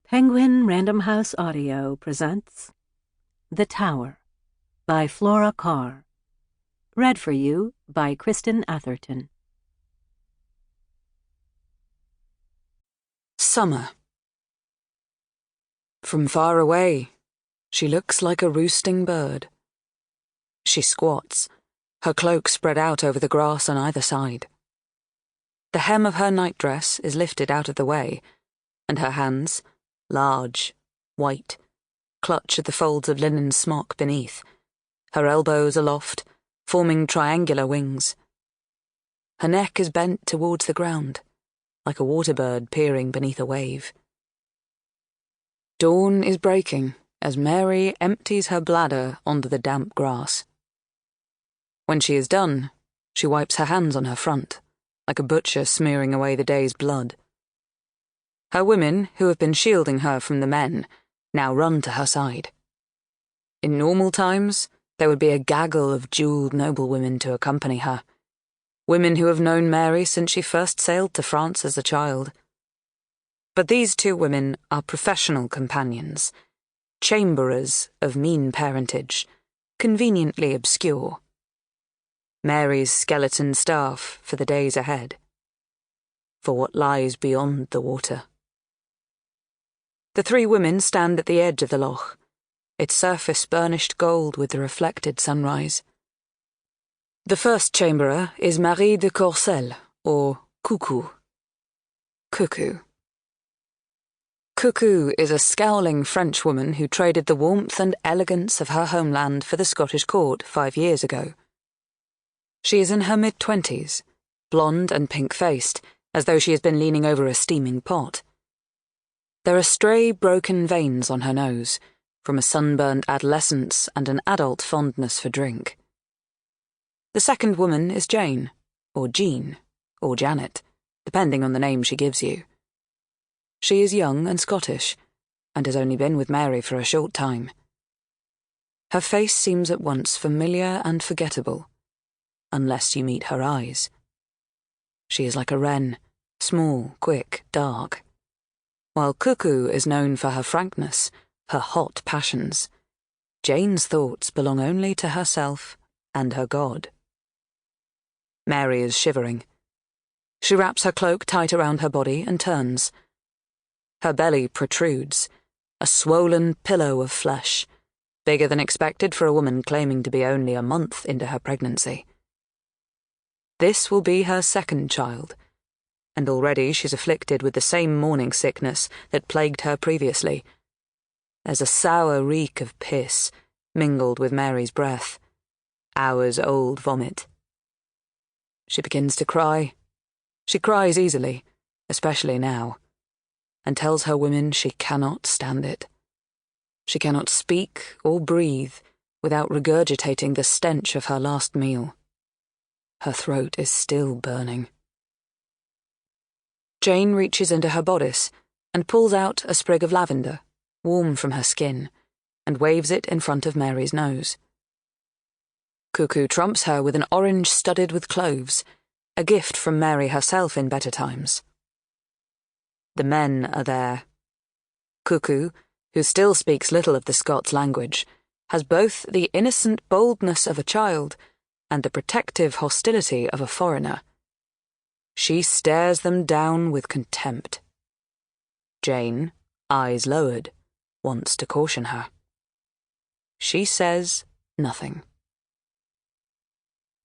Penguin Random House Audio presents The Tower by Flora Carr. Read for you by Kristin Atherton. Summer. From far away, she looks like a roosting bird. She squats, her cloak spread out over the grass on either side. The hem of her nightdress is lifted out of the way, and her hands, large, white, clutch at the folds of linen smock beneath, her elbows aloft, forming triangular wings. Her neck is bent towards the ground, like a water bird peering beneath a wave. Dawn is breaking as Mary empties her bladder onto the damp grass. When she is done, she wipes her hands on her front, like a butcher smearing away the day's blood. Her women, who have been shielding her from the men, now run to her side. In normal times, there would be a gaggle of jewelled noblewomen to accompany her, women who have known Mary since she first sailed to France as a child. But these two women are professional companions, chamberers of mean parentage, conveniently obscure. Mary's skeleton staff for the days ahead, for what lies beyond the water. The three women stand at the edge of the loch, its surface burnished gold with the reflected sunrise. The first chamberer is Marie de Courcelles, or Cuckoo. Cuckoo. Cuckoo is a scowling Frenchwoman who traded the warmth and elegance of her homeland for the Scottish court 5 years ago. She is in her mid-20s, blonde and pink-faced, as though she has been leaning over a steaming pot. There are stray, broken veins on her nose, from a sunburned adolescence and an adult fondness for drink. The second woman is Jane, or Jean, or Janet, depending on the name she gives you. She is young and Scottish, and has only been with Mary for a short time. Her face seems at once familiar and forgettable, unless you meet her eyes. She is like a wren, small, quick, dark. While Cuckoo is known for her frankness, her hot passions, Jane's thoughts belong only to herself and her God. Mary is shivering. She wraps her cloak tight around her body and turns. Her belly protrudes, a swollen pillow of flesh, bigger than expected for a woman claiming to be only a month into her pregnancy. This will be her second child, and already she's afflicted with the same morning sickness that plagued her previously. There's a sour reek of piss, mingled with Mary's breath, hours-old vomit. She begins to cry. She cries easily, especially now, and tells her women she cannot stand it. She cannot speak or breathe without regurgitating the stench of her last meal. Her throat is still burning. Jane reaches into her bodice and pulls out a sprig of lavender, warm from her skin, and waves it in front of Mary's nose. Cuckoo trumps her with an orange studded with cloves, a gift from Mary herself in better times. The men are there. Cuckoo, who still speaks little of the Scots language, has both the innocent boldness of a child and the protective hostility of a foreigner. She stares them down with contempt. Jane, eyes lowered, wants to caution her. She says nothing.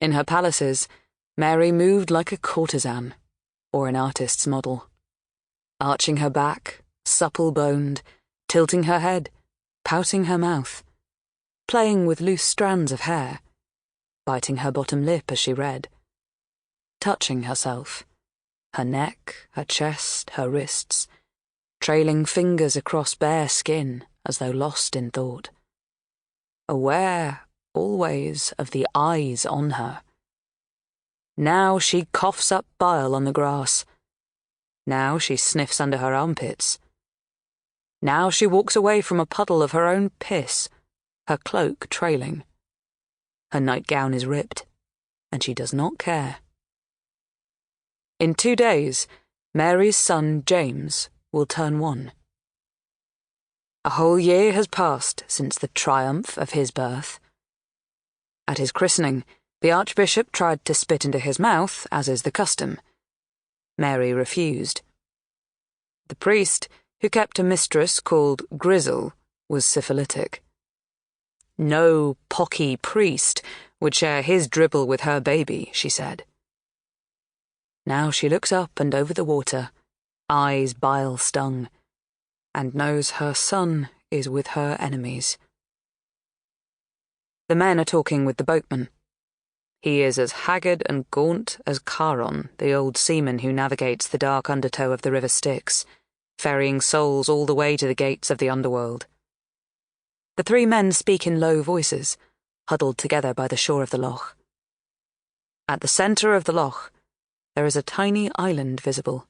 In her palaces, Mary moved like a courtesan, or an artist's model, arching her back, supple-boned, tilting her head, pouting her mouth, playing with loose strands of hair, biting her bottom lip as she read, touching herself, her neck, her chest, her wrists, trailing fingers across bare skin as though lost in thought, aware always of the eyes on her. Now she coughs up bile on the grass. Now she sniffs under her armpits. Now she walks away from a puddle of her own piss, her cloak trailing. Her nightgown is ripped, and she does not care. In 2 days, Mary's son James will turn 1. A whole year has passed since the triumph of his birth. At his christening, the Archbishop tried to spit into his mouth, as is the custom. Mary refused. The priest, who kept a mistress called Grizzle, was syphilitic. No pocky priest would share his dribble with her baby, she said. Now she looks up and over the water, eyes bile-stung, and knows her son is with her enemies. The men are talking with the boatman. He is as haggard and gaunt as Charon, the old seaman who navigates the dark undertow of the River Styx, ferrying souls all the way to the gates of the underworld. The three men speak in low voices, huddled together by the shore of the loch. At the centre of the loch, there is a tiny island visible.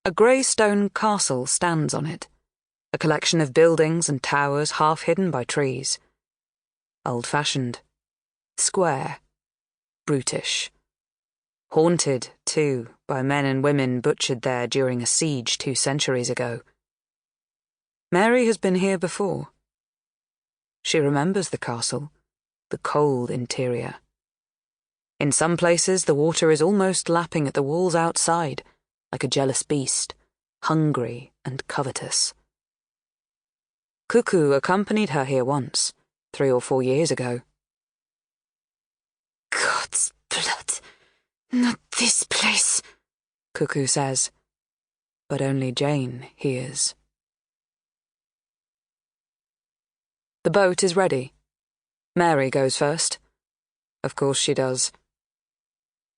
A grey stone castle stands on it, a collection of buildings and towers half hidden by trees. Old-fashioned, square, brutish. Haunted, too, by men and women butchered there during a siege 2 centuries ago. Mary has been here before. She remembers the castle, the cold interior. In some places the water is almost lapping at the walls outside, like a jealous beast, hungry and covetous. Cuckoo accompanied her here once, 3 or 4 years ago. God's blood, not this place, Cuckoo says, but only Jane hears. The boat is ready. Mary goes first. Of course she does.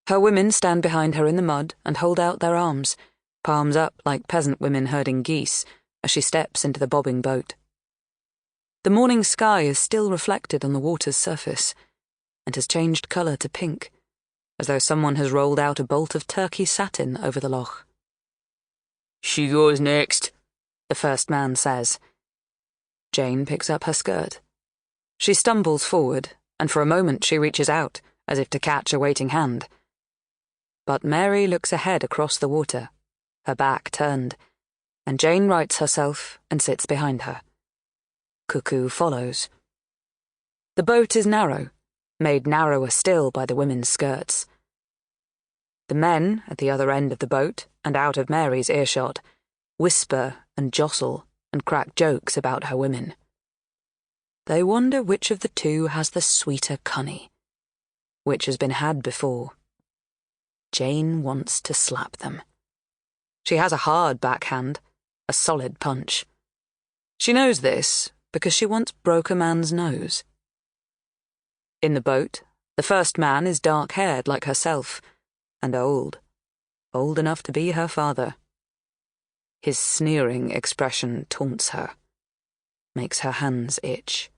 Her women stand behind her in the mud and hold out their arms, palms up like peasant women herding geese, as she steps into the bobbing boat. The morning sky is still reflected on the water's surface, and has changed colour to pink, as though someone has rolled out a bolt of turkey satin over the loch. She goes next, the first man says. Jane picks up her skirt. She stumbles forward, and for a moment she reaches out, as if to catch a waiting hand. But Mary looks ahead across the water, her back turned, and Jane rights herself and sits behind her. Cuckoo follows. The boat is narrow, made narrower still by the women's skirts. The men, at the other end of the boat, and out of Mary's earshot, whisper and jostle and crack jokes about her women. They wonder which of the two has the sweeter cunny, which has been had before. Jane wants to slap them. She has a hard backhand, a solid punch. She knows this because she once broke a man's nose. In the boat, the first man is dark-haired like herself, and old enough to be her father. His sneering expression taunts her, makes her hands itch.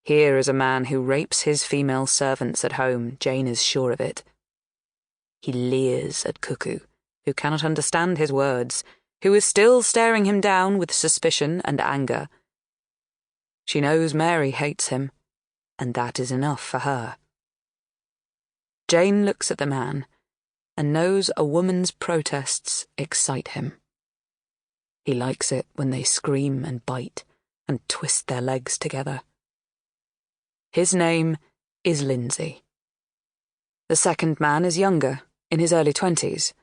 Here is a man who rapes his female servants at home, Jane is sure of it. He leers at Cuckoo, who cannot understand his words, who is still staring him down with suspicion and anger. She knows Mary hates him, and that is enough for her. Jane looks at the man, and knows a woman's protests excite him. He likes it when they scream and bite and twist their legs together. His name is Lindsay. The second man is younger, in his early 20s,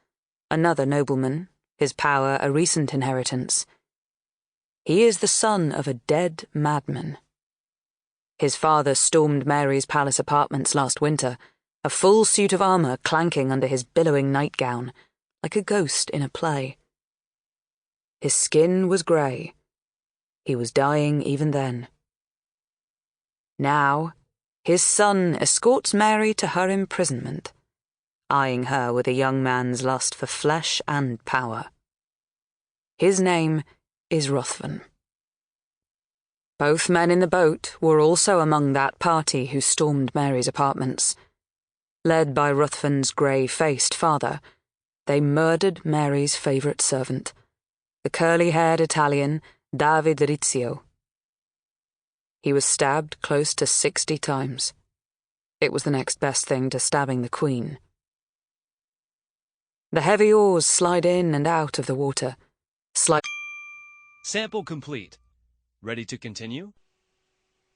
another nobleman, his power a recent inheritance. He is the son of a dead madman. His father stormed Mary's palace apartments last winter, a full suit of armour clanking under his billowing nightgown, like a ghost in a play. His skin was grey. He was dying even then. Now, his son escorts Mary to her imprisonment, eyeing her with a young man's lust for flesh and power. His name is Ruthven. Both men in the boat were also among that party who stormed Mary's apartments. Led by Ruthven's grey-faced father, they murdered Mary's favourite servant, the curly-haired Italian David Rizzio. He was stabbed close to 60 times. It was the next best thing to stabbing the Queen. The heavy oars slide in and out of the water, Sample complete. Ready to continue?